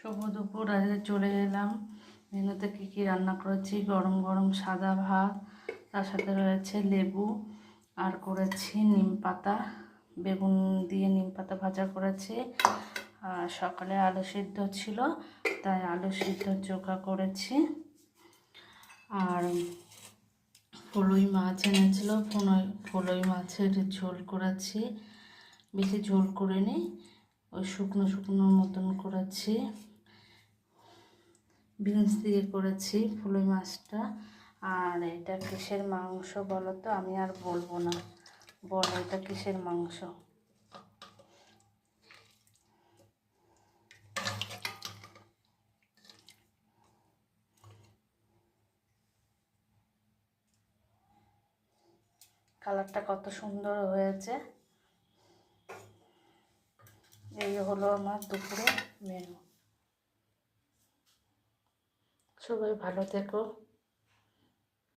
শুভ দুপুর। আজকে চলে এলাম মেনুতে কী কী রান্না করেছি। গরম গরম সাদা ভাত, তার সাথে রয়েছে লেবু, আর করেছি নিম পাতা, বেগুন দিয়ে নিম পাতা ভাজা করেছি। আর সকালে আলু সিদ্ধ ছিল, তাই আলু সিদ্ধ চোখা করেছি। আর ফলুই মাছ এনেছিল, ফলুই মাছের ঝোল করেছি। বেশি ঝোল করিনি, ওই শুকনো শুকনো মতন করেছি। বিনস দিয়ে করেছি ফলুই মাছটা। আর এটা কিসের মাংস বলো তো? আমি আর বলবো না, বলো এটা কিসের মাংস? কালারটা কত সুন্দর হয়েছে। এই হলো আমার দুপুরে মেনু। সবাই ভালো থেকো।